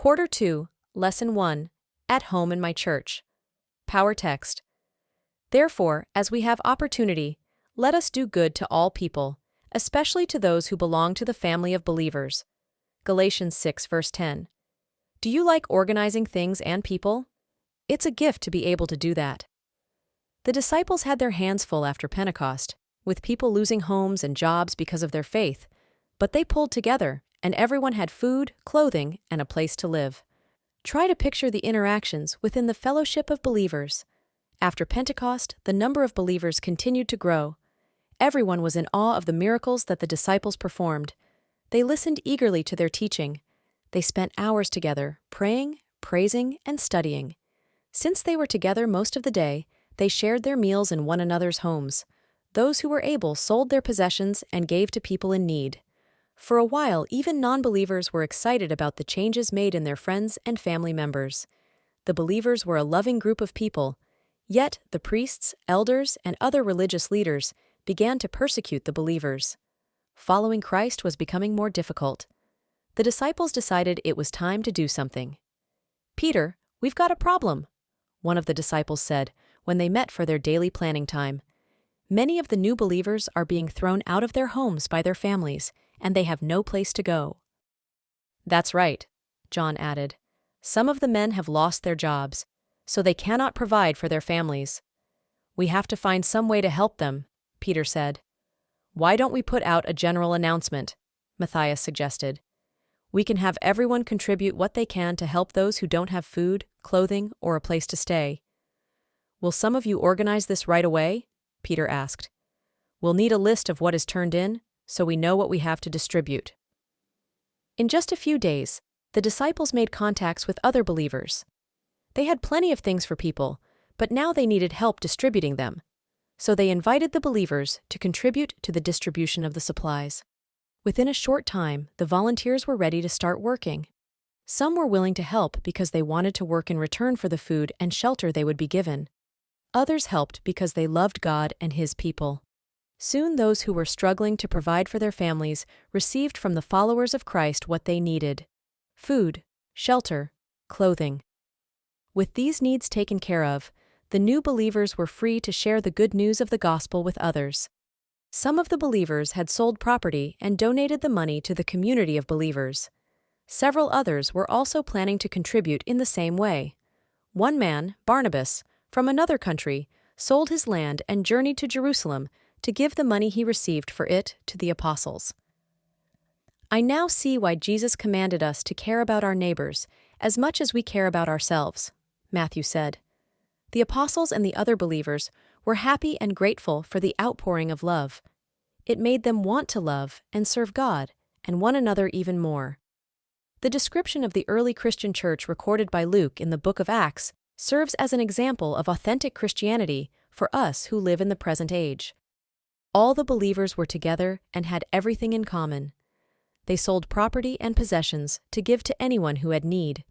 Quarter 2, Lesson 1, At Home in My Church. Power Text. Therefore, as we have opportunity, let us do good to all people, especially to those who belong to the family of believers. Galatians 6 verse 10. Do you like organizing things and people? It's a gift to be able to do that. The disciples had their hands full after Pentecost, with people losing homes and jobs because of their faith, but they pulled together, and everyone had food, clothing, and a place to live. Try to picture the interactions within the fellowship of believers. After Pentecost, the number of believers continued to grow. Everyone was in awe of the miracles that the disciples performed. They listened eagerly to their teaching. They spent hours together, praying, praising, and studying. Since they were together most of the day, they shared their meals in one another's homes. Those who were able sold their possessions and gave to people in need. For a while, even non-believers were excited about the changes made in their friends and family members. The believers were a loving group of people, yet the priests, elders, and other religious leaders began to persecute the believers. Following Christ was becoming more difficult. The disciples decided it was time to do something. "Peter, we've got a problem," one of the disciples said when they met for their daily planning time. "Many of the new believers are being thrown out of their homes by their families, and they have no place to go." "That's right," John added. "Some of the men have lost their jobs, so they cannot provide for their families. We have to find some way to help them," Peter said. "Why don't we put out a general announcement?" Matthias suggested. "We can have everyone contribute what they can to help those who don't have food, clothing, or a place to stay." "Will some of you organize this right away?" Peter asked. "We'll need a list of what is turned in, so we know what we have to distribute." In just a few days, the disciples made contacts with other believers. They had plenty of things for people, but now they needed help distributing them. So they invited the believers to contribute to the distribution of the supplies. Within a short time, the volunteers were ready to start working. Some were willing to help because they wanted to work in return for the food and shelter they would be given. Others helped because they loved God and His people. Soon those who were struggling to provide for their families received from the followers of Christ what they needed: food, shelter, clothing. With these needs taken care of, the new believers were free to share the good news of the gospel with others. Some of the believers had sold property and donated the money to the community of believers. Several others were also planning to contribute in the same way. One man, Barnabas, from another country, sold his land and journeyed to Jerusalem to give the money he received for it to the apostles. "I now see why Jesus commanded us to care about our neighbors as much as we care about ourselves," Matthew said. The apostles and the other believers were happy and grateful for the outpouring of love. It made them want to love and serve God and one another even more. The description of the early Christian church recorded by Luke in the book of Acts serves as an example of authentic Christianity for us who live in the present age. All the believers were together and had everything in common. They sold property and possessions to give to anyone who had need.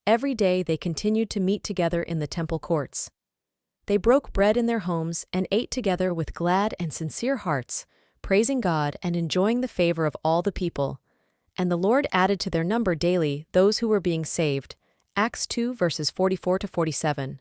Every day they continued to meet together in the temple courts. They broke bread in their homes and ate together with glad and sincere hearts, praising God and enjoying the favor of all the people. And the Lord added to their number daily those who were being saved. Acts 2 verses 44 to 47.